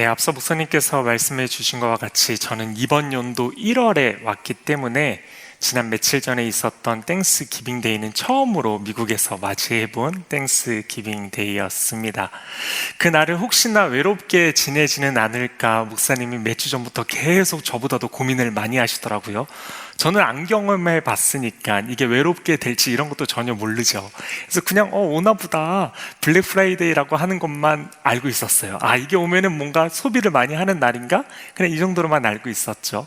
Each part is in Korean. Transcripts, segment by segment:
네, 앞서 목사님께서 말씀해 주신 것과 같이 저는 이번 연도 1월에 왔기 때문에 지난 며칠 전에 있었던 땡스 기빙 데이는 처음으로 미국에서 맞이해 본 땡스 기빙 데이였습니다. 그날을 혹시나 외롭게 지내지는 않을까 목사님이 몇 주 전부터 계속 저보다도 고민을 많이 하시더라고요. 저는 안 경험해 봤으니까 이게 외롭게 될지 이런 것도 전혀 모르죠. 그래서 그냥 오나 보다 블랙 프라이데이라고 하는 것만 알고 있었어요. 이게 오면은 뭔가 소비를 많이 하는 날인가? 그냥 이 정도로만 알고 있었죠.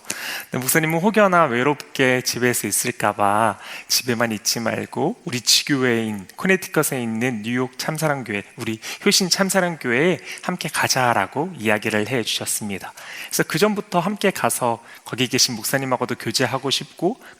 근데 목사님은 혹여나 외롭게 집에서 있을까봐 집에만 있지 말고 우리 지교회인 코네티컷에 있는 뉴욕 참사랑교회, 우리 효신 참사랑교회에 함께 가자라고 이야기를 해 주셨습니다. 그래서 그 전부터 함께 가서 거기 계신 목사님하고도 교제하고 싶고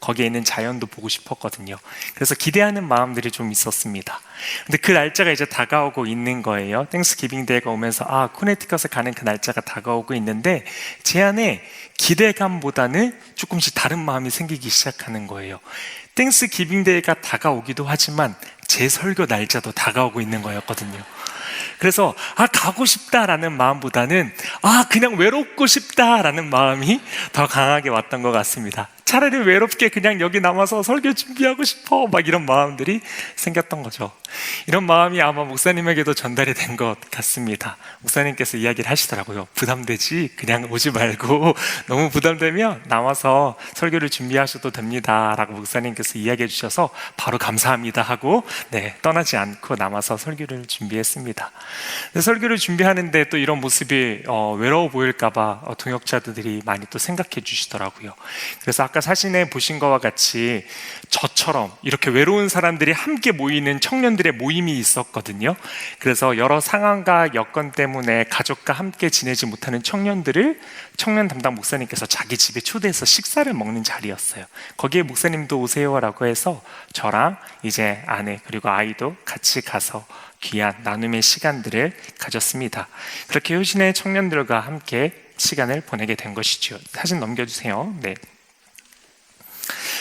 거기에 있는 자연도 보고 싶었거든요. 그래서 기대하는 마음들이 좀 있었습니다. 근데 그 날짜가 이제 다가오고 있는 거예요. 땡스기빙 데이가 오면서 코네티컷에 가는 그 날짜가 다가오고 있는데 제 안에 기대감보다는 조금씩 다른 마음이 생기기 시작하는 거예요. 땡스기빙 데이가 다가오기도 하지만 제 설교 날짜도 다가오고 있는 거였거든요. 그래서 가고 싶다라는 마음보다는 그냥 외롭고 싶다라는 마음이 더 강하게 왔던 것 같습니다. 차라리 외롭게 그냥 여기 남아서 설교 준비하고 싶어 막 이런 마음들이 생겼던 거죠. 이런 마음이 아마 목사님에게도 전달이 된 것 같습니다. 목사님께서 이야기를 하시더라고요. 부담되지 그냥 오지 말고 너무 부담되면 남아서 설교를 준비하셔도 됩니다 라고 목사님께서 이야기해 주셔서 바로 감사합니다 하고 떠나지 않고 남아서 설교를 준비했습니다. 설교를 준비하는데 또 이런 모습이 외로워 보일까봐 동역자들이 많이 또 생각해 주시더라고요. 그래서 아까 사진에 보신 것과 같이 저처럼 이렇게 외로운 사람들이 함께 모이는 청년들의 모임이 있었거든요. 그래서 여러 상황과 여건 때문에 가족과 함께 지내지 못하는 청년들을 청년 담당 목사님께서 자기 집에 초대해서 식사를 먹는 자리였어요. 거기에 목사님도 오세요라고 해서 저랑 이제 아내 그리고 아이도 같이 가서 귀한 나눔의 시간들을 가졌습니다. 그렇게 효신의 청년들과 함께 시간을 보내게 된 것이죠. 사진 넘겨주세요.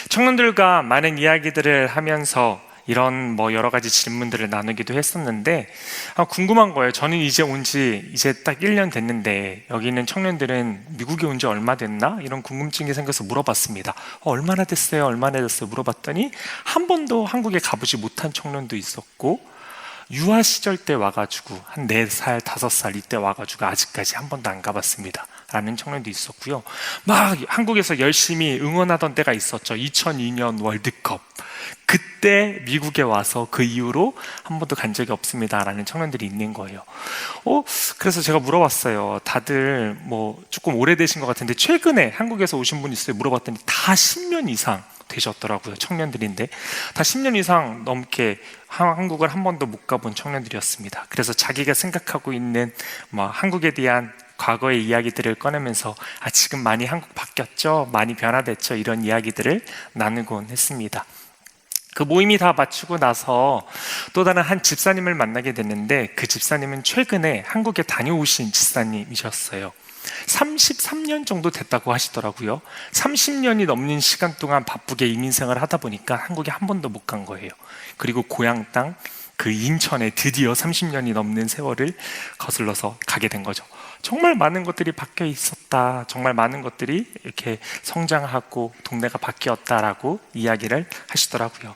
청년들과 많은 이야기들을 하면서 이런 여러 가지 질문들을 나누기도 했었는데 궁금한 거예요. 저는 이제 온 지 이제 딱 1년 됐는데 여기 있는 청년들은 미국에 온 지 얼마 됐나? 이런 궁금증이 생겨서 물어봤습니다. 얼마나 됐어요? 얼마나 됐어요? 물어봤더니 한 번도 한국에 가보지 못한 청년도 있었고 유아 시절 때 와가지고 한 4살, 5살 이때 와가지고 아직까지 한 번도 안 가봤습니다 라는 청년도 있었고요. 막 한국에서 열심히 응원하던 때가 있었죠. 2002년 월드컵 그때 미국에 와서 그 이후로 한 번도 간 적이 없습니다 라는 청년들이 있는 거예요. 그래서 제가 물어봤어요. 다들 조금 오래되신 것 같은데 최근에 한국에서 오신 분 있어요? 물어봤더니 다 10년 이상 되셨더라고요. 청년들인데 다 10년 이상 넘게 한국을 한 번도 못 가본 청년들이었습니다. 그래서 자기가 생각하고 있는 한국에 대한 과거의 이야기들을 꺼내면서 지금 많이 한국 바뀌었죠? 많이 변화됐죠? 이런 이야기들을 나누곤 했습니다. 그 모임이 다 마치고 나서 또 다른 한 집사님을 만나게 됐는데 그 집사님은 최근에 한국에 다녀오신 집사님이셨어요. 33년 정도 됐다고 하시더라고요. 30년이 넘는 시간 동안 바쁘게 이민생활을 하다 보니까 한국에 한 번도 못 간 거예요. 그리고 고향 땅 그 인천에 드디어 30년이 넘는 세월을 거슬러서 가게 된 거죠. 정말 많은 것들이 바뀌어 있었다. 정말 많은 것들이 이렇게 성장하고 동네가 바뀌었다라고 이야기를 하시더라고요.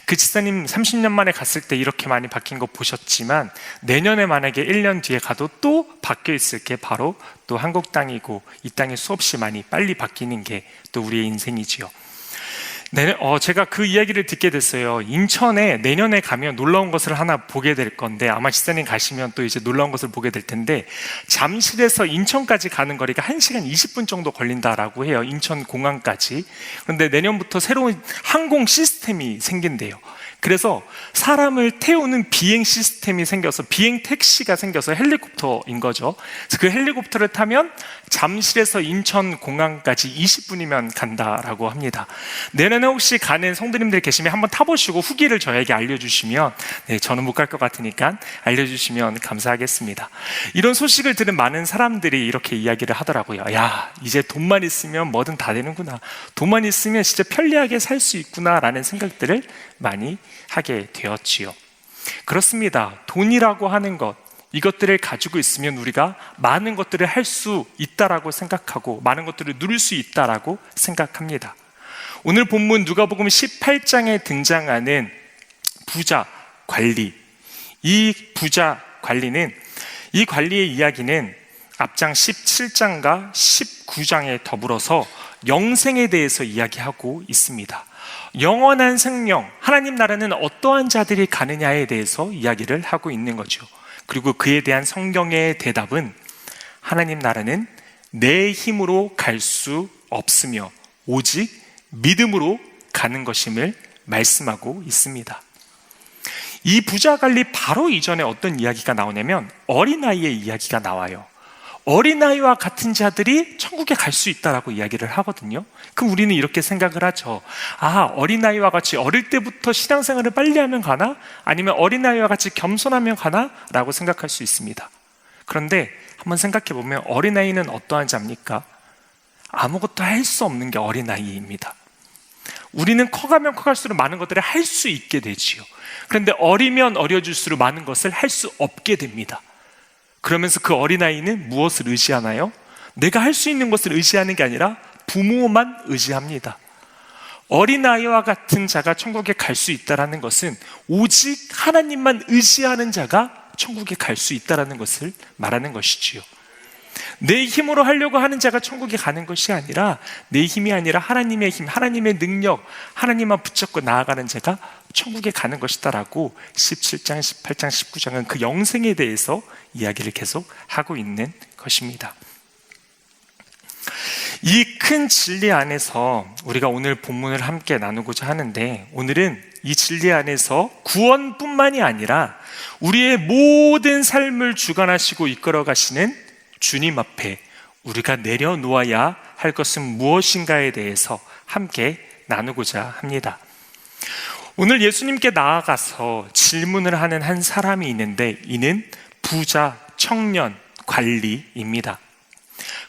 그 집사님 30년 만에 갔을 때 이렇게 많이 바뀐 거 보셨지만 내년에 만약에 1년 뒤에 가도 또 바뀌어 있을 게 바로 또 한국 땅이고 이 땅이 수없이 많이 빨리 바뀌는 게 또 우리의 인생이지요. 제가 그 이야기를 듣게 됐어요. 인천에 내년에 가면 놀라운 것을 하나 보게 될 건데 아마 집사님 가시면 또 이제 놀라운 것을 보게 될 텐데 잠실에서 인천까지 가는 거리가 1시간 20분 정도 걸린다라고 해요. 인천 공항까지. 그런데 내년부터 새로운 항공 시스템이 생긴대요. 그래서 사람을 태우는 비행 시스템이 생겨서 비행 택시가 생겨서 헬리콥터인 거죠. 그래서 그 헬리콥터를 타면 잠실에서 인천 공항까지 20분이면 간다라고 합니다. 내년에 혹시 가는 성도님들 계시면 한번 타보시고 후기를 저에게 알려주시면 저는 못 갈 것 같으니까 알려주시면 감사하겠습니다. 이런 소식을 들은 많은 사람들이 이렇게 이야기를 하더라고요. 이제 돈만 있으면 뭐든 다 되는구나. 돈만 있으면 진짜 편리하게 살 수 있구나 라는 생각들을 많이 하게 되었지요. 그렇습니다. 돈이라고 하는 것 이것들을 가지고 있으면 우리가 많은 것들을 할 수 있다라고 생각하고 많은 것들을 누릴 수 있다라고 생각합니다. 오늘 본문 누가복음 18장에 등장하는 부자 관리, 이 부자 관리는, 이 관리의 이야기는 앞장 17장과 19장에 더불어서 영생에 대해서 이야기하고 있습니다. 영원한 생명, 하나님 나라는 어떠한 자들이 가느냐에 대해서 이야기를 하고 있는 거죠. 그리고 그에 대한 성경의 대답은 하나님 나라는 내 힘으로 갈 수 없으며 오직 믿음으로 가는 것임을 말씀하고 있습니다. 이 부자 관리 바로 이전에 어떤 이야기가 나오냐면 어린아이의 이야기가 나와요. 어린아이와 같은 자들이 천국에 갈 수 있다라고 이야기를 하거든요. 그럼 우리는 이렇게 생각을 하죠. 어린아이와 같이 어릴 때부터 신앙생활을 빨리 하면 가나? 아니면 어린아이와 같이 겸손하면 가나? 라고 생각할 수 있습니다. 그런데 한번 생각해 보면 어린아이는 어떠한 자입니까? 아무것도 할 수 없는 게 어린아이입니다. 우리는 커가면 커갈수록 많은 것들을 할 수 있게 되지요. 그런데 어리면 어려질수록 많은 것을 할 수 없게 됩니다. 그러면서 그 어린아이는 무엇을 의지하나요? 내가 할 수 있는 것을 의지하는 게 아니라 부모만 의지합니다. 어린아이와 같은 자가 천국에 갈 수 있다는 것은 오직 하나님만 의지하는 자가 천국에 갈 수 있다는 것을 말하는 것이지요. 내 힘으로 하려고 하는 자가 천국에 가는 것이 아니라 내 힘이 아니라 하나님의 힘, 하나님의 능력, 하나님만 붙잡고 나아가는 자가 천국에 가는 것이다라고 17장, 18장, 19장은 그 영생에 대해서 이야기를 계속 하고 있는 것입니다. 이 큰 진리 안에서 우리가 오늘 본문을 함께 나누고자 하는데, 오늘은 이 진리 안에서 구원뿐만이 아니라 우리의 모든 삶을 주관하시고 이끌어 가시는 주님 앞에 우리가 내려놓아야 할 것은 무엇인가에 대해서 함께 나누고자 합니다. 오늘 예수님께 나아가서 질문을 하는 한 사람이 있는데, 이는 부자 청년 관리입니다.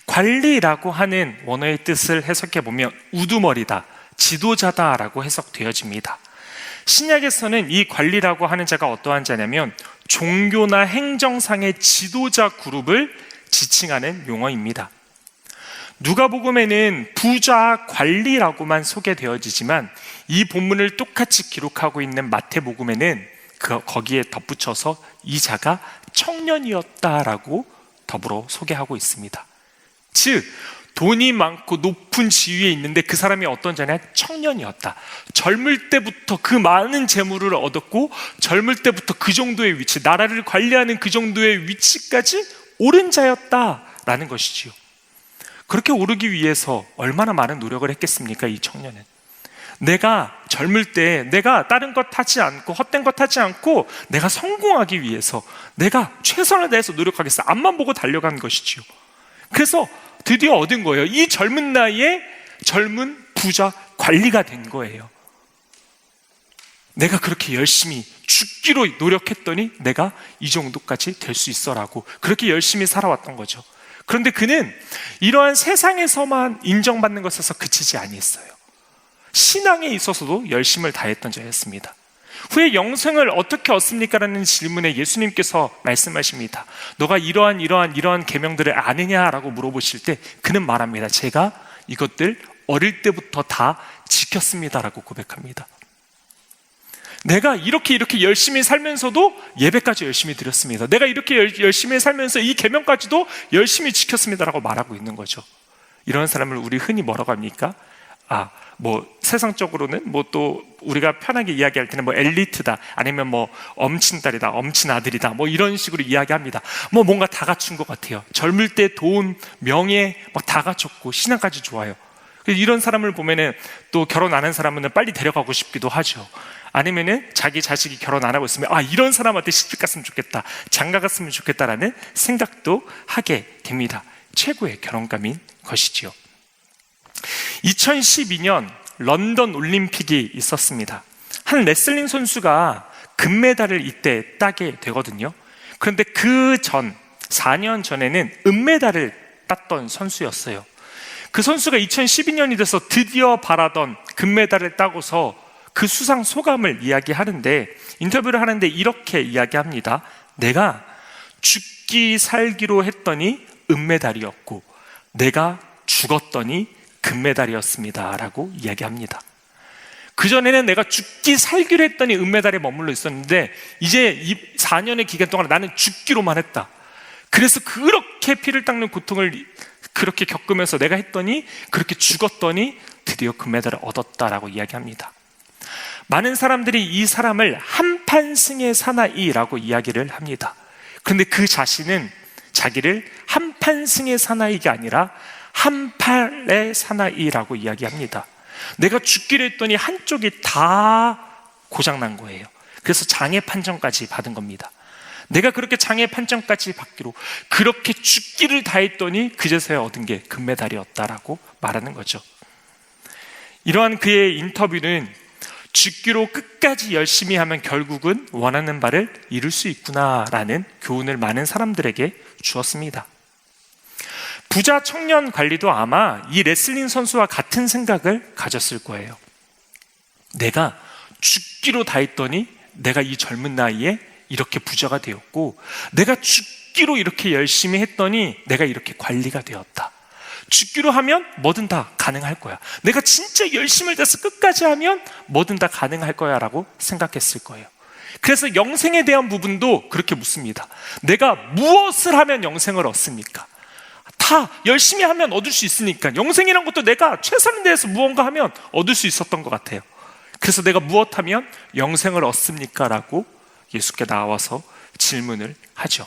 관리라고 하는 원어의 뜻을 해석해 보면 우두머리다, 지도자다라고 해석되어집니다. 신약에서는 이 관리라고 하는 자가 어떠한 자냐면 종교나 행정상의 지도자 그룹을 지칭하는 용어입니다. 누가복음에는 부자 관리라고만 소개되어지지만 이 본문을 똑같이 기록하고 있는 마태복음에는 거기에 덧붙여서 이 자가 청년이었다라고 더불어 소개하고 있습니다. 즉 돈이 많고 높은 지위에 있는데 그 사람이 어떤 자냐? 청년이었다. 젊을 때부터 그 많은 재물을 얻었고 젊을 때부터 그 정도의 위치, 나라를 관리하는 그 정도의 위치까지 오른 자였다라는 것이지요. 그렇게 오르기 위해서 얼마나 많은 노력을 했겠습니까? 이 청년은 내가 젊을 때 내가 다른 것 하지 않고 헛된 것 하지 않고 내가 성공하기 위해서 내가 최선을 다해서 노력하겠어, 앞만 보고 달려간 것이지요. 그래서 드디어 얻은 거예요. 이 젊은 나이에 젊은 부자 관리가 된 거예요. 내가 그렇게 열심히 죽기로 노력했더니 내가 이 정도까지 될 수 있어라고 그렇게 열심히 살아왔던 거죠. 그런데 그는 이러한 세상에서만 인정받는 것에서 그치지 아니했어요. 신앙에 있어서도 열심을 다했던 자였습니다. 후에 영생을 어떻게 얻습니까? 라는 질문에 예수님께서 말씀하십니다. 너가 이러한 계명들을 아느냐라고 물어보실 때 그는 말합니다. 제가 이것들 어릴 때부터 다 지켰습니다라고 고백합니다. 내가 이렇게 열심히 살면서도 예배까지 열심히 드렸습니다. 내가 이렇게 열심히 살면서 이 계명까지도 열심히 지켰습니다라고 말하고 있는 거죠. 이런 사람을 우리 흔히 뭐라고 합니까? 세상적으로는 또 우리가 편하게 이야기할 때는 엘리트다, 아니면 엄친딸이다, 엄친아들이다, 이런 식으로 이야기합니다. 뭔가 다 갖춘 것 같아요. 젊을 때 돈, 명예 다 갖췄고 신앙까지 좋아요. 이런 사람을 보면은 또 결혼 안 한 사람은 빨리 데려가고 싶기도 하죠. 아니면은 자기 자식이 결혼 안 하고 있으면 이런 사람한테 시집 갔으면 좋겠다, 장가 갔으면 좋겠다라는 생각도 하게 됩니다. 최고의 결혼감인 것이지요. 2012년 런던 올림픽이 있었습니다. 한 레슬링 선수가 금메달을 이때 따게 되거든요. 그런데 그 4년 전에는 은메달을 땄던 선수였어요. 그 선수가 2012년이 돼서 드디어 바라던 금메달을 따고서 그 수상 소감을 이야기하는데, 인터뷰를 하는데 이렇게 이야기합니다. 내가 죽기 살기로 했더니 은메달이었고 내가 죽었더니 금메달이었습니다 라고 이야기합니다. 그전에는 내가 죽기 살기로 했더니 은메달에 머물러 있었는데 이제 이 4년의 기간 동안 나는 죽기로만 했다. 그래서 그렇게 피를 닦는 고통을 그렇게 겪으면서 내가 했더니 그렇게 죽었더니 드디어 금메달을 얻었다라고 이야기합니다. 많은 사람들이 이 사람을 한판승의 사나이라고 이야기를 합니다. 그런데 그 자신은 자기를 한판승의 사나이가 아니라 한팔의 사나이라고 이야기합니다. 내가 죽기로 했더니 한쪽이 다 고장난 거예요. 그래서 장애 판정까지 받은 겁니다. 내가 그렇게 장애 판정까지 받기로 그렇게 죽기를 다했더니 그제서야 얻은 게 금메달이었다라고 말하는 거죠. 이러한 그의 인터뷰는 죽기로 끝까지 열심히 하면 결국은 원하는 바를 이룰 수 있구나라는 교훈을 많은 사람들에게 주었습니다. 부자 청년 관리도 아마 이 레슬링 선수와 같은 생각을 가졌을 거예요. 내가 죽기로 다했더니 내가 이 젊은 나이에 이렇게 부자가 되었고 내가 죽기로 이렇게 열심히 했더니 내가 이렇게 관리가 되었다. 죽기로 하면 뭐든 다 가능할 거야. 내가 진짜 열심을 다해서 끝까지 하면 뭐든 다 가능할 거야 라고 생각했을 거예요. 그래서 영생에 대한 부분도 그렇게 묻습니다. 내가 무엇을 하면 영생을 얻습니까? 다 열심히 하면 얻을 수 있으니까 영생이란 것도 내가 최선을 다해서 무언가 하면 얻을 수 있었던 것 같아요. 그래서 내가 무엇하면 영생을 얻습니까? 라고 예수께 나와서 질문을 하죠.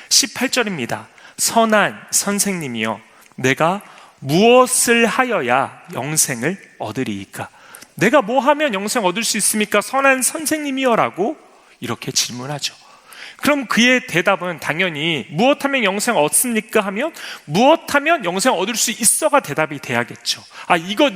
18절입니다. 선한 선생님이여 내가 무엇을 하여야 영생을 얻으리이까? 내가 뭐 하면 영생 얻을 수 있습니까? 선한 선생님이여 라고 이렇게 질문하죠. 그럼 그의 대답은 당연히 무엇하면 영생 얻습니까? 하면 무엇하면 영생 얻을 수 있어가 대답이 돼야겠죠.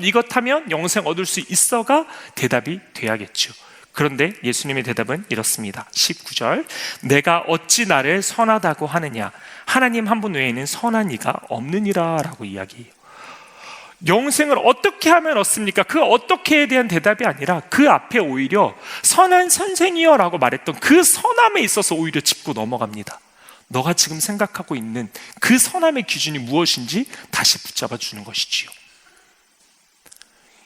이것 하면 영생 얻을 수 있어가 대답이 돼야겠죠. 그런데 예수님의 대답은 이렇습니다. 19절 내가 어찌 나를 선하다고 하느냐 하나님 한 분 외에는 선한 이가 없느니라 라고 이야기해요. 영생을 어떻게 하면 얻습니까? 그 어떻게에 대한 대답이 아니라 그 앞에 오히려 선한 선생이여 라고 말했던 그 선함에 있어서 오히려 짚고 넘어갑니다. 너가 지금 생각하고 있는 그 선함의 기준이 무엇인지 다시 붙잡아 주는 것이지요.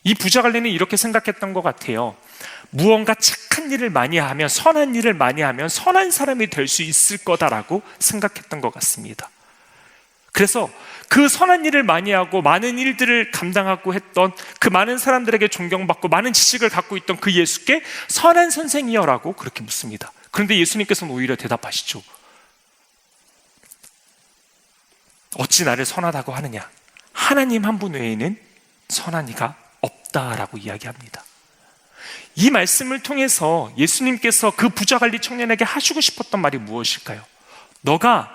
이 부자 관리는 이렇게 생각했던 것 같아요. 무언가 착한 일을 많이 하면 선한 일을 많이 하면 선한 사람이 될 수 있을 거다라고 생각했던 것 같습니다. 그래서 그 선한 일을 많이 하고 많은 일들을 감당하고 했던 그 많은 사람들에게 존경받고 많은 지식을 갖고 있던 그 예수께 선한 선생이여라고 그렇게 묻습니다. 그런데 예수님께서는 오히려 대답하시죠. 어찌 나를 선하다고 하느냐? 하나님 한 분 외에는 선한 이가 없다라고 이야기합니다. 이 말씀을 통해서 예수님께서 그 부자관리 청년에게 하시고 싶었던 말이 무엇일까요? 너가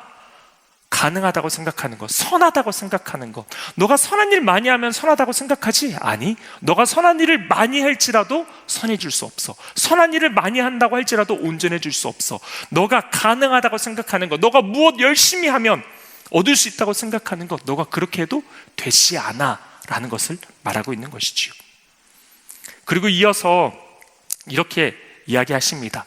가능하다고 생각하는 것, 선하다고 생각하는 것, 너가 선한 일 많이 하면 선하다고 생각하지? 아니, 너가 선한 일을 많이 할지라도 선해질 수 없어. 선한 일을 많이 한다고 할지라도 온전해질 수 없어. 너가 가능하다고 생각하는 것, 너가 무엇 열심히 하면 얻을 수 있다고 생각하는 것, 너가 그렇게 해도 되지 않아 라는 것을 말하고 있는 것이지요. 그리고 이어서 이렇게 이야기하십니다.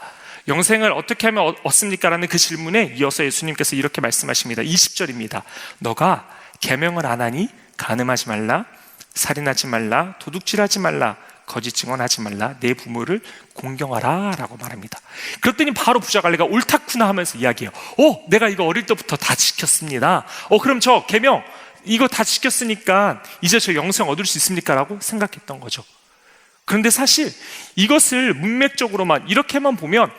영생을 어떻게 하면 얻습니까? 라는 그 질문에 이어서 예수님께서 이렇게 말씀하십니다. 20절입니다. 너가 계명을 안 하니 간음하지 말라, 살인하지 말라, 도둑질하지 말라, 거짓 증언하지 말라, 내 부모를 공경하라 라고 말합니다. 그랬더니 바로 부자관리가 옳다구나 하면서 이야기해요. 내가 이거 어릴 때부터 다 지켰습니다. 그럼 저 계명 이거 다 지켰으니까 이제 저 영생 얻을 수 있습니까? 라고 생각했던 거죠. 그런데 사실 이것을 문맥적으로만 이렇게만 보면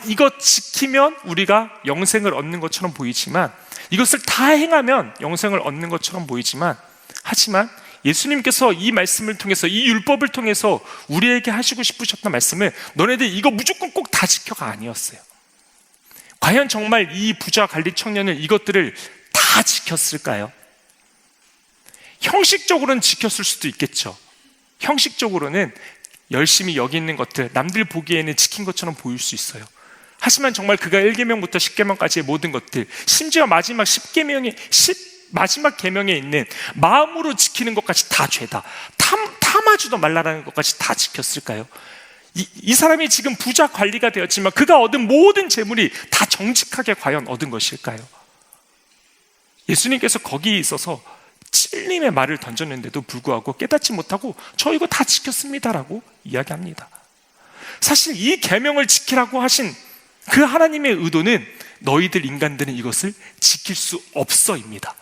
이거 지키면 우리가 영생을 얻는 것처럼 보이지만, 이것을 다 행하면 영생을 얻는 것처럼 보이지만, 하지만 예수님께서 이 말씀을 통해서, 이 율법을 통해서 우리에게 하시고 싶으셨던 말씀은 너네들 이거 무조건 꼭 다 지켜가 아니었어요. 과연 정말 이 부자 관리 청년은 이것들을 다 지켰을까요? 형식적으로는 지켰을 수도 있겠죠. 형식적으로는 열심히 여기 있는 것들, 남들 보기에는 지킨 것처럼 보일 수 있어요. 하지만 정말 그가 1계명부터 10계명까지의 모든 것들, 심지어 마지막 10계명의 마지막 계명에 있는 마음으로 지키는 것까지 다 죄다, 탐하지도 말라라는 것까지 다 지켰을까요? 이 사람이 지금 부자 관리가 되었지만 그가 얻은 모든 재물이 다 정직하게 과연 얻은 것일까요? 예수님께서 거기에 있어서 찔림의 말을 던졌는데도 불구하고 깨닫지 못하고 저 이거 다 지켰습니다라고 이야기합니다. 사실 이 계명을 지키라고 하신 그 하나님의 의도는 너희들 인간들은 이것을 지킬 수 없어입니다.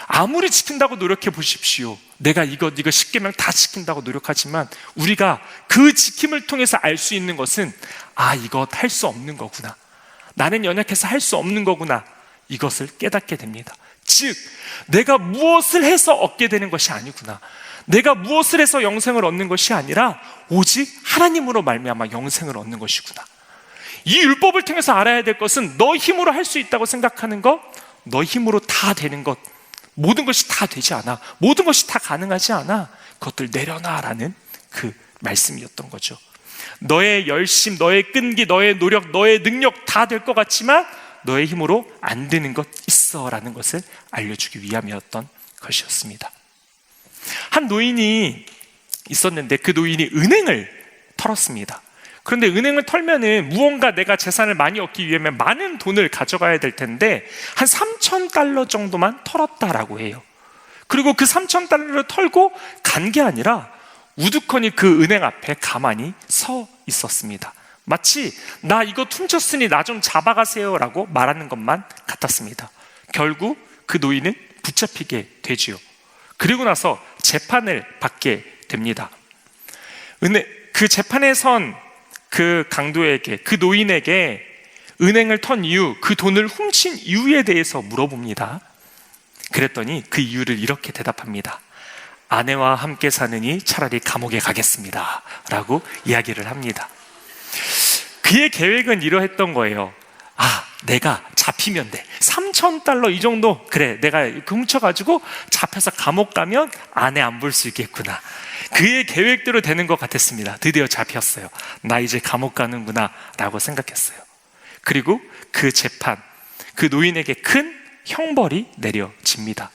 아무리 지킨다고 노력해 보십시오. 내가 이거 10계명 다 지킨다고 노력하지만 우리가 그 지킴을 통해서 알 수 있는 것은 이거 할 수 없는 거구나, 나는 연약해서 할 수 없는 거구나, 이것을 깨닫게 됩니다. 즉 내가 무엇을 해서 얻게 되는 것이 아니구나, 내가 무엇을 해서 영생을 얻는 것이 아니라 오직 하나님으로 말미암아 영생을 얻는 것이구나. 이 율법을 통해서 알아야 될 것은 너 힘으로 할 수 있다고 생각하는 것, 너 힘으로 다 되는 것, 모든 것이 다 되지 않아, 모든 것이 다 가능하지 않아, 그것들 내려놔라는 그 말씀이었던 거죠. 너의 열심, 너의 끈기, 너의 노력, 너의 능력 다 될 것 같지만 너의 힘으로 안 되는 것 있어라는 것을 알려주기 위함이었던 것이었습니다. 한 노인이 있었는데 그 노인이 은행을 털었습니다. 그런데 은행을 털면은 무언가 내가 재산을 많이 얻기 위하면 많은 돈을 가져가야 될 텐데 한 3,000달러 정도만 털었다라고 해요. 그리고 그 3,000달러를 털고 간 게 아니라 우두커니 그 은행 앞에 가만히 서 있었습니다. 마치 나 이거 훔쳤으니 나 좀 잡아가세요 라고 말하는 것만 같았습니다. 결국 그 노인은 붙잡히게 되지요. 그리고 나서 재판을 받게 됩니다. 그 재판에 선 그 강도에게, 그 노인에게 은행을 턴 이유, 그 돈을 훔친 이유에 대해서 물어봅니다. 그랬더니 그 이유를 이렇게 대답합니다. 아내와 함께 사느니 차라리 감옥에 가겠습니다 라고 이야기를 합니다. 그의 계획은 이러했던 거예요. 내가 잡히면 돼, 3,000달러 이 정도, 그래 내가 훔쳐가지고 잡혀서 감옥 가면 아내 안 볼 수 있겠구나. 그의 계획대로 되는 것 같았습니다. 드디어 잡혔어요. 나 이제 감옥 가는구나 라고 생각했어요. 그리고 그 재판, 그 노인에게 큰 형벌이 내려집니다.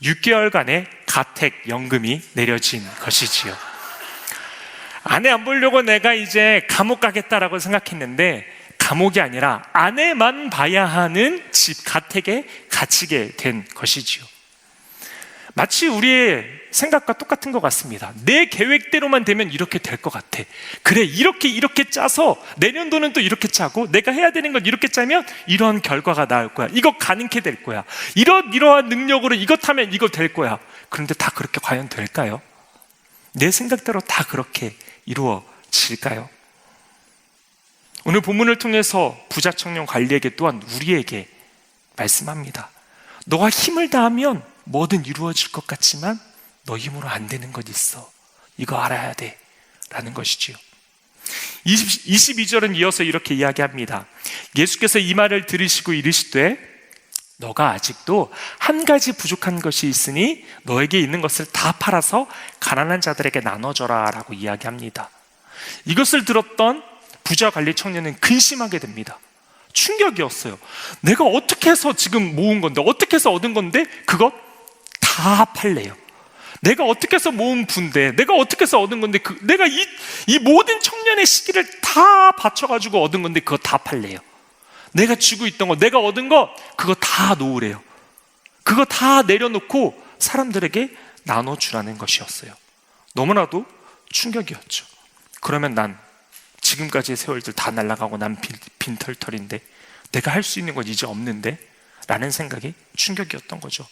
6개월간의 가택연금이 내려진 것이지요. 아내 안 보려고 내가 이제 감옥 가겠다라고 생각했는데 감옥이 아니라 아내만 봐야 하는 집, 가택에 갇히게 된 것이지요. 마치 우리의 생각과 똑같은 것 같습니다. 내 계획대로만 되면 이렇게 될 것 같아. 그래, 이렇게 짜서 내년도는 또 이렇게 짜고 내가 해야 되는 건 이렇게 짜면 이런 결과가 나올 거야. 이거 가능케 될 거야. 이러한 능력으로 이것 하면 이거 될 거야. 그런데 다 그렇게 과연 될까요? 내 생각대로 다 그렇게 이루어질까요? 오늘 본문을 통해서 부자 청년 관리에게 또한 우리에게 말씀합니다. 너가 힘을 다하면 뭐든 이루어질 것 같지만 너 힘으로 안 되는 것 있어. 이거 알아야 돼 라는 것이지요. 22절은 이어서 이렇게 이야기합니다. 예수께서 이 말을 들으시고 이르시되 너가 아직도 한 가지 부족한 것이 있으니 너에게 있는 것을 다 팔아서 가난한 자들에게 나눠줘라 라고 이야기합니다. 이것을 들었던 부자 관리 청년은 근심하게 됩니다. 충격이었어요. 내가 어떻게 해서 지금 모은 건데, 어떻게 해서 얻은 건데 그것 다 팔래요. 내가 어떻게 해서 모은 부인데, 내가 어떻게 해서 얻은 건데, 내가 이 모든 청년의 시기를 다 바쳐가지고 얻은 건데 그거 다 팔래요. 내가 쥐고 있던 거, 내가 얻은 거 그거 다 놓으래요. 그거 다 내려놓고 사람들에게 나눠주라는 것이었어요. 너무나도 충격이었죠. 그러면 난 지금까지의 세월들 다 날아가고 난 빈털털인데 내가 할 수 있는 건 이제 없는데 라는 생각이 충격이었던 거죠.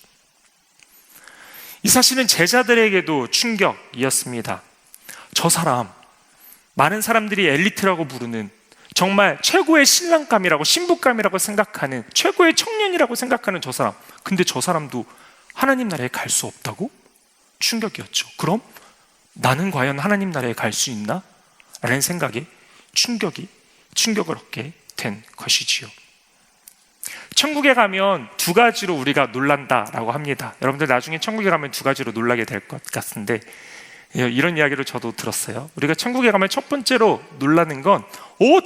이 사실은 제자들에게도 충격이었습니다. 저 사람, 많은 사람들이 엘리트라고 부르는 정말 최고의 신랑감이라고, 신부감이라고 생각하는, 최고의 청년이라고 생각하는 저 사람, 근데 저 사람도 하나님 나라에 갈 수 없다고? 충격이었죠. 그럼 나는 과연 하나님 나라에 갈 수 있나? 라는 생각에 충격을 얻게 된 것이지요. 천국에 가면 두 가지로 우리가 놀란다라고 합니다. 여러분들 나중에 천국에 가면 두 가지로 놀라게 될 것 같은데, 이런 이야기를 저도 들었어요. 우리가 천국에 가면 첫 번째로 놀라는 건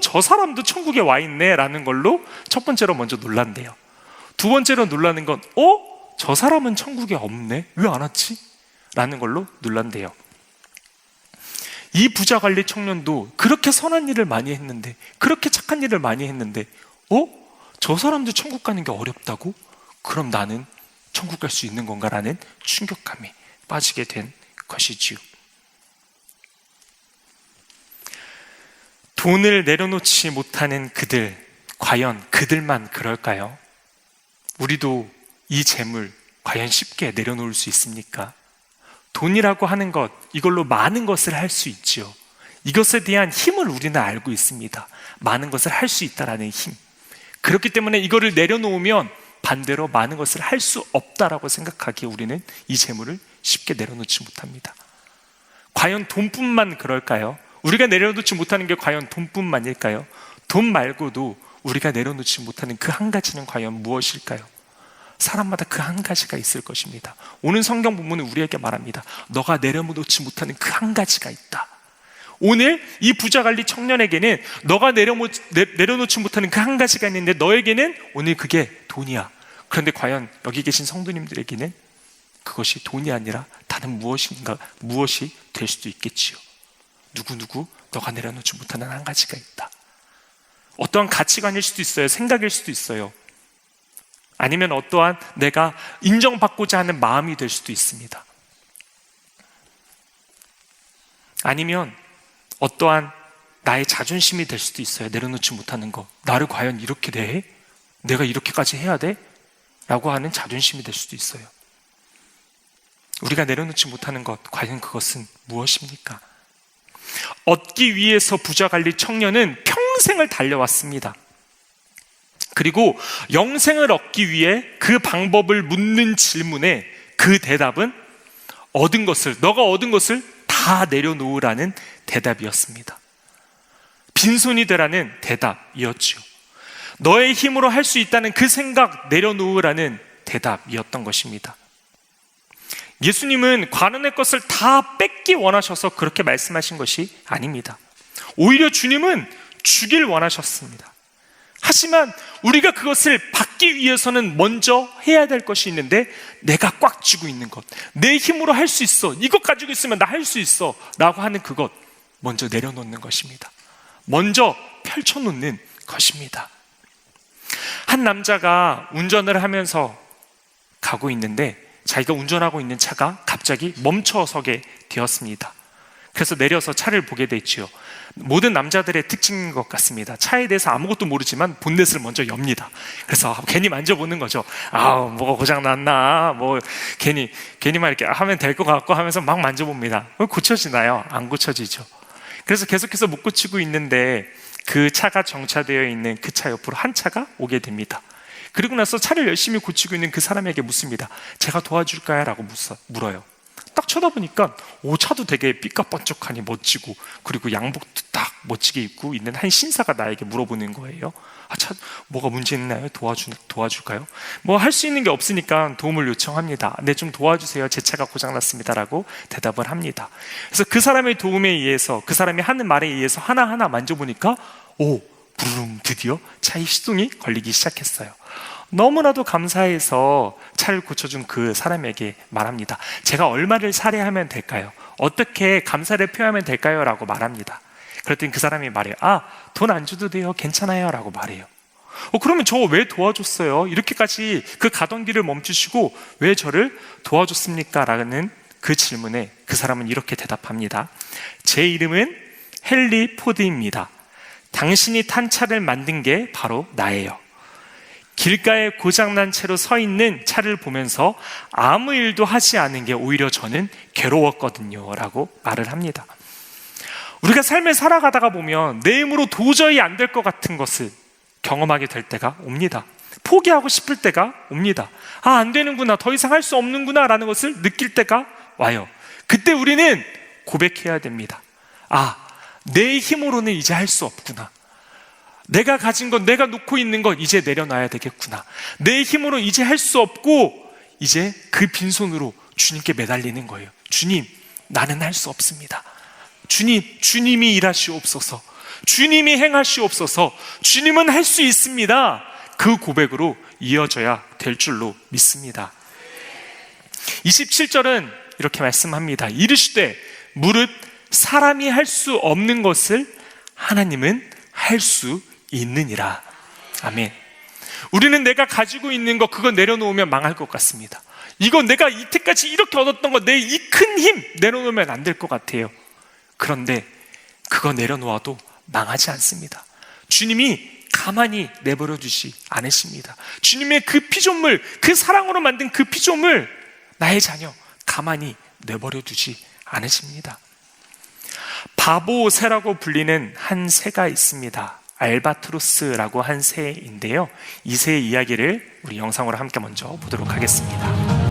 저 사람도 천국에 와 있네 라는 걸로 첫 번째로 먼저 놀란대요. 두 번째로 놀라는 건 저 사람은 천국에 없네? 왜 안 왔지? 라는 걸로 놀란대요. 이 부자 관리 청년도 그렇게 선한 일을 많이 했는데, 그렇게 착한 일을 많이 했는데, 저 사람들 천국 가는 게 어렵다고? 그럼 나는 천국 갈 수 있는 건가라는 충격감에 빠지게 된 것이지요. 돈을 내려놓지 못하는 그들, 과연 그들만 그럴까요? 우리도 이 재물 과연 쉽게 내려놓을 수 있습니까? 돈이라고 하는 것, 이걸로 많은 것을 할 수 있지요. 이것에 대한 힘을 우리는 알고 있습니다. 많은 것을 할 수 있다라는 힘. 그렇기 때문에 이거를 내려놓으면 반대로 많은 것을 할 수 없다라고 생각하기에 우리는 이 재물을 쉽게 내려놓지 못합니다. 과연 돈뿐만 그럴까요? 우리가 내려놓지 못하는 게 과연 돈뿐만일까요? 돈 말고도 우리가 내려놓지 못하는 그 한 가지는 과연 무엇일까요? 사람마다 그 한 가지가 있을 것입니다. 오늘 성경 본문은 우리에게 말합니다. 너가 내려놓지 못하는 그 한 가지가 있다. 오늘 이 부자관리 청년에게는 너가 내려놓지 못하는 그 한 가지가 있는데 너에게는 오늘 그게 돈이야. 그런데 과연 여기 계신 성도님들에게는 그것이 돈이 아니라 다른 무엇이 될 수도 있겠지요. 누구 너가 내려놓지 못하는 한 가지가 있다. 어떠한 가치관일 수도 있어요. 생각일 수도 있어요. 아니면 어떠한 내가 인정받고자 하는 마음이 될 수도 있습니다. 아니면 어떠한 나의 자존심이 될 수도 있어요. 내려놓지 못하는 거. 나를 과연 이렇게 대해? 내가 이렇게까지 해야 돼? 라고 하는 자존심이 될 수도 있어요. 우리가 내려놓지 못하는 것, 과연 그것은 무엇입니까? 얻기 위해서 부자관리 청년은 평생을 달려왔습니다. 그리고 영생을 얻기 위해 그 방법을 묻는 질문에 그 대답은 너가 얻은 것을 다 내려놓으라는 대답이었습니다. 빈손이 되라는 대답이었죠. 너의 힘으로 할 수 있다는 그 생각 내려놓으라는 대답이었던 것입니다. 예수님은 관원의 것을 다 뺏기 원하셔서 그렇게 말씀하신 것이 아닙니다. 오히려 주님은 주길 원하셨습니다. 하지만 우리가 그것을 받기 위해서는 먼저 해야 될 것이 있는데, 내가 꽉 쥐고 있는 것, 내 힘으로 할 수 있어, 이것 가지고 있으면 나 할 수 있어 라고 하는 그것 먼저 내려놓는 것입니다. 먼저 펼쳐놓는 것입니다. 한 남자가 운전을 하면서 가고 있는데 자기가 운전하고 있는 차가 갑자기 멈춰서게 되었습니다. 그래서 내려서 차를 보게 됐지요. 모든 남자들의 특징인 것 같습니다. 차에 대해서 아무것도 모르지만 본넷을 먼저 엽니다. 그래서 괜히 만져보는 거죠. 뭐가 고장났나, 괜히만 이렇게 하면 될 것 같고 하면서 막 만져봅니다. 고쳐지나요? 안 고쳐지죠. 그래서 계속해서 못 고치고 있는데 그 차가 정차되어 있는 그 차 옆으로 한 차가 오게 됩니다. 그리고 나서 차를 열심히 고치고 있는 그 사람에게 묻습니다. 제가 도와줄까요? 라고 물어요. 딱 쳐다보니까 차도 되게 삐까뻔쩍하니 멋지고, 그리고 양복도 딱 멋지게 입고 있는 한 신사가 나에게 물어보는 거예요. 차 뭐가 문제 있나요? 도와줄까요? 할 수 있는 게 없으니까 도움을 요청합니다. 네, 좀 도와주세요. 제 차가 고장났습니다. 라고 대답을 합니다. 그래서 그 사람의 도움에 의해서, 그 사람이 하는 말에 의해서 하나하나 만져보니까 부르릉, 드디어 차의 시동이 걸리기 시작했어요. 너무나도 감사해서 차를 고쳐준 그 사람에게 말합니다. 제가 얼마를 살해하면 될까요? 어떻게 감사를 표하면 될까요? 라고 말합니다. 그랬더니 그 사람이 말해요. 돈 안 줘도 돼요. 괜찮아요. 라고 말해요. 그러면 저 왜 도와줬어요? 이렇게까지 그 가던 길을 멈추시고 왜 저를 도와줬습니까? 라는 그 질문에 그 사람은 이렇게 대답합니다. 제 이름은 헨리 포드입니다. 당신이 탄 차를 만든 게 바로 나예요. 길가에 고장난 채로 서 있는 차를 보면서 아무 일도 하지 않은 게 오히려 저는 괴로웠거든요. 라고 말을 합니다. 우리가 삶을 살아가다가 보면 내 힘으로 도저히 안 될 것 같은 것을 경험하게 될 때가 옵니다. 포기하고 싶을 때가 옵니다. 안 되는구나, 더 이상 할 수 없는구나 라는 것을 느낄 때가 와요. 그때 우리는 고백해야 됩니다. 내 힘으로는 이제 할 수 없구나. 내가 가진 것, 내가 놓고 있는 것 이제 내려놔야 되겠구나. 내 힘으로 이제 할 수 없고 이제 그 빈손으로 주님께 매달리는 거예요. 주님, 나는 할 수 없습니다. 주님이 일하시옵소서. 주님이 행하시옵소서. 주님은 할 수 있습니다. 그 고백으로 이어져야 될 줄로 믿습니다. 27절은 이렇게 말씀합니다. 이르시되 무릇 사람이 할 수 없는 것을 하나님은 할 수 있느니라. 아멘. 우리는 내가 가지고 있는 거 그거 내려놓으면 망할 것 같습니다. 이거 내가 이때까지 이렇게 얻었던 거 내 이 큰 힘 내려놓으면 안 될 것 같아요. 그런데 그거 내려놓아도 망하지 않습니다. 주님이 가만히 내버려 두지 않으십니다. 주님의 그 피조물, 그 사랑으로 만든 그 피조물, 나의 자녀 가만히 내버려 두지 않으십니다. 바보 새라고 불리는 한 새가 있습니다. 알바트로스라고 한 새인데요, 이 새의 이야기를 우리 영상으로 함께 먼저 보도록 하겠습니다.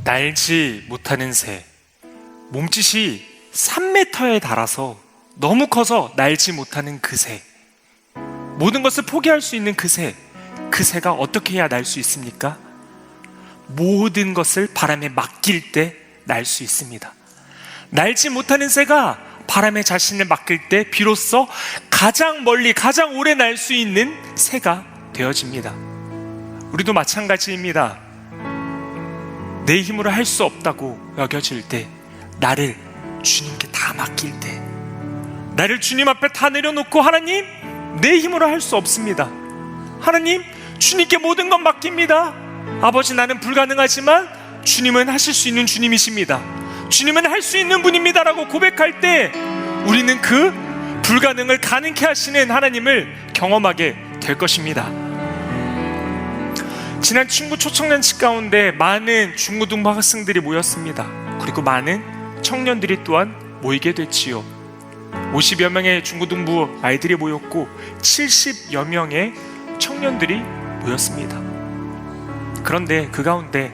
날지 못하는 새, 몸짓이 3m에 달아서 너무 커서 날지 못하는 그 새, 모든 것을 포기할 수 있는 그 새, 그 새가 어떻게 해야 날 수 있습니까? 모든 것을 바람에 맡길 때 날 수 있습니다. 날지 못하는 새가 바람에 자신을 맡길 때 비로소 가장 멀리 가장 오래 날 수 있는 새가 되어집니다. 우리도 마찬가지입니다. 내 힘으로 할 수 없다고 여겨질 때, 나를 주님께 다 맡길 때, 나를 주님 앞에 다 내려놓고, 하나님, 내 힘으로 할 수 없습니다. 하나님, 주님께 모든 것 맡깁니다. 아버지, 나는 불가능하지만 주님은 하실 수 있는 주님이십니다. 주님은 할 수 있는 분입니다 라고 고백할 때, 우리는 그 불가능을 가능케 하시는 하나님을 경험하게 될 것입니다. 지난 친구 초청년치 가운데 많은 중고등부 학생들이 모였습니다. 그리고 많은 청년들이 또한 모이게 됐지요. 50여 명의 중고등부 아이들이 모였고 70여 명의 청년들이 모였습니다. 그런데 그 가운데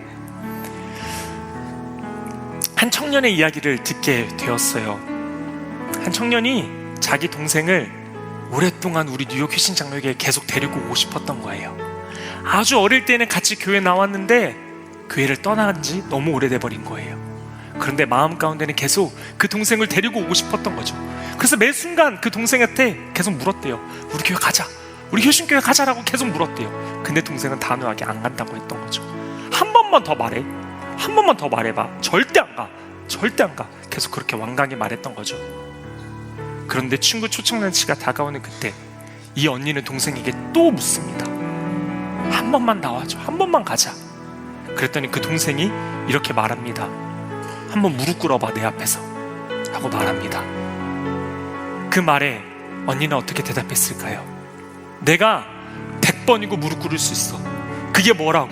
한 청년의 이야기를 듣게 되었어요. 한 청년이 자기 동생을 오랫동안 우리 뉴욕 휘신 장로에게 계속 데리고 오고 싶었던 거예요. 아주 어릴 때는 같이 교회 나왔는데 교회를 떠난 지 너무 오래돼 버린 거예요. 그런데 마음 가운데는 계속 그 동생을 데리고 오고 싶었던 거죠. 그래서 매 순간 그 동생한테 계속 물었대요. 우리 교회 가자, 우리 효신교회 가자라고 계속 물었대요. 근데 동생은 단호하게 안 간다고 했던 거죠. 한 번만 더 말해, 한 번만 더 말해봐, 절대 안 가, 절대 안 가, 계속 그렇게 완강히 말했던 거죠. 그런데 친구 초청잔치가 다가오는 그때, 이 언니는 동생에게 또 묻습니다. 한 번만 나와줘, 한 번만 가자. 그랬더니 그 동생이 이렇게 말합니다. 한번 무릎 꿇어봐, 내 앞에서 하고 말합니다. 그 말에 언니는 어떻게 대답했을까요? 내가 100번이고 무릎 꿇을 수 있어. 그게 뭐라고?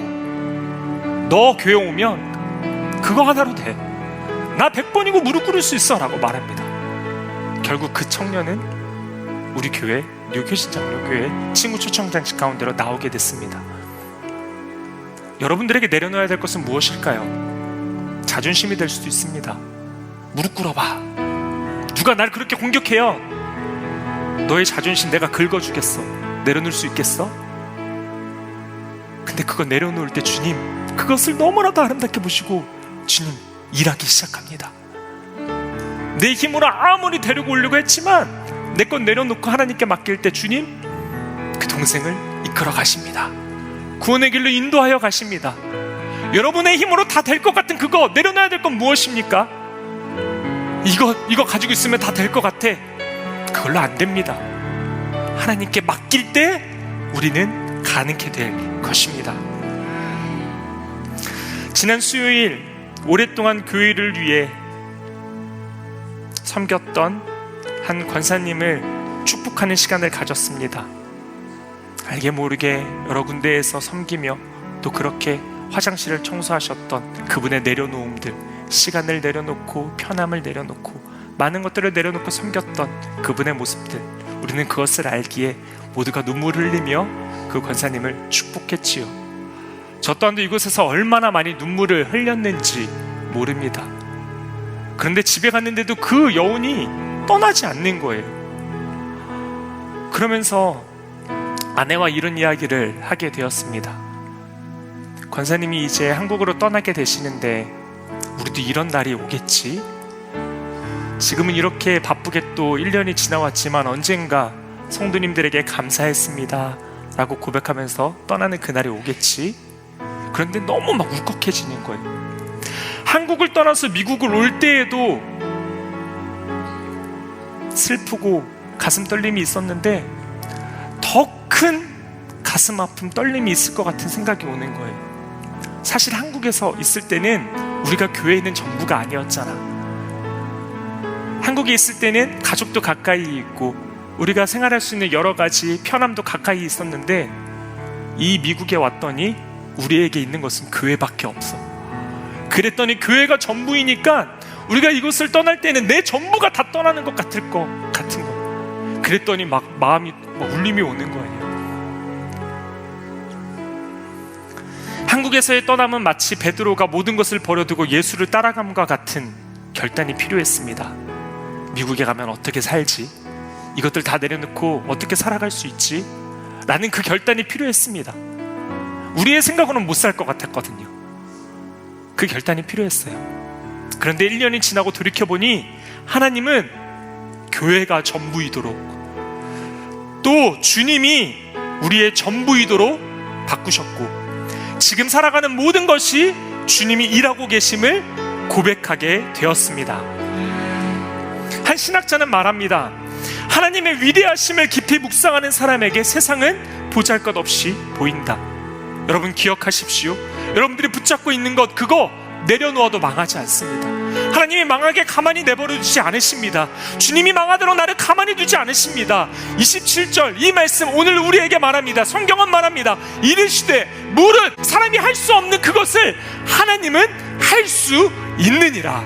너 교회 오면 그거 하나로 돼. 나 100번이고 무릎 꿇을 수 있어 라고 말합니다. 결국 그 청년은 우리 교회 뉴교신장로교회 친구 초청잔치 가운데로 나오게 됐습니다. 여러분들에게 내려놓아야 될 것은 무엇일까요? 자존심이 될 수도 있습니다. 무릎 꿇어봐. 누가 날 그렇게 공격해요? 너의 자존심 내가 긁어주겠어. 내려놓을 수 있겠어? 근데 그거 내려놓을 때 주님 그것을 너무나도 아름답게 보시고 주님 일하기 시작합니다. 내 힘으로 아무리 데리고 오려고 했지만 내 건 내려놓고 하나님께 맡길 때 주님 그 동생을 이끌어 가십니다. 구원의 길로 인도하여 가십니다. 여러분의 힘으로 다 될 것 같은 그거 내려놔야 될 건 무엇입니까? 이거 가지고 있으면 다 될 것 같아. 그걸로 안 됩니다. 하나님께 맡길 때 우리는 가능케 될 것입니다. 지난 수요일 오랫동안 교회를 위해 섬겼던 한 권사님을 축복하는 시간을 가졌습니다. 알게 모르게 여러 군데에서 섬기며 또 그렇게 화장실을 청소하셨던 그분의 내려놓음들, 시간을 내려놓고 편함을 내려놓고 많은 것들을 내려놓고 섬겼던 그분의 모습들, 우리는 그것을 알기에 모두가 눈물을 흘리며 그 권사님을 축복했지요. 저 또한도 이곳에서 얼마나 많이 눈물을 흘렸는지 모릅니다. 그런데 집에 갔는데도 그 여운이 떠나지 않는 거예요. 그러면서 아내와 이런 이야기를 하게 되었습니다. 권사님이 이제 한국으로 떠나게 되시는데 우리도 이런 날이 오겠지? 지금은 이렇게 바쁘게 또 1년이 지나왔지만 언젠가 성도님들에게 감사했습니다 라고 고백하면서 떠나는 그날이 오겠지? 그런데 너무 막 울컥해지는 거예요. 한국을 떠나서 미국을 올 때에도 슬프고 가슴 떨림이 있었는데 더 큰 가슴 아픔, 떨림이 있을 것 같은 생각이 오는 거예요. 사실 한국에서 있을 때는 우리가 교회에 있는 전부가 아니었잖아. 한국에 있을 때는 가족도 가까이 있고 우리가 생활할 수 있는 여러 가지 편함도 가까이 있었는데 이 미국에 왔더니 우리에게 있는 것은 교회밖에 없어. 그랬더니 교회가 전부이니까 우리가 이곳을 떠날 때는 내 전부가 다 떠나는 것 같은 거. 그랬더니 막 마음이 울림이 오는 거예요. 한국에서의 떠남은 마치 베드로가 모든 것을 버려두고 예수를 따라감과 같은 결단이 필요했습니다. 미국에 가면 어떻게 살지? 이것들 다 내려놓고 어떻게 살아갈 수 있지? 라는 그 결단이 필요했습니다. 우리의 생각으로는 못 살 것 같았거든요. 그 결단이 필요했어요. 그런데 1년이 지나고 돌이켜보니 하나님은 교회가 전부이도록 또 주님이 우리의 전부이도록 바꾸셨고 지금 살아가는 모든 것이 주님이 일하고 계심을 고백하게 되었습니다. 한 신학자는 말합니다. 하나님의 위대하심을 깊이 묵상하는 사람에게 세상은 보잘것없이 보인다. 여러분 기억하십시오. 여러분들이 붙잡고 있는 것 그거 내려놓아도 망하지 않습니다. 하나님이 망하게 가만히 내버려 두지 않으십니다. 주님이 망하도록 나를 가만히 두지 않으십니다. 27절 이 말씀 오늘 우리에게 말합니다. 성경은 말합니다. 이르시되 무릇 사람이 할 수 없는 그것을 하나님은 할 수 있느니라.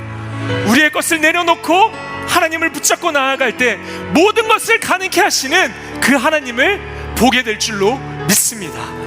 우리의 것을 내려놓고 하나님을 붙잡고 나아갈 때 모든 것을 가능케 하시는 그 하나님을 보게 될 줄로 믿습니다.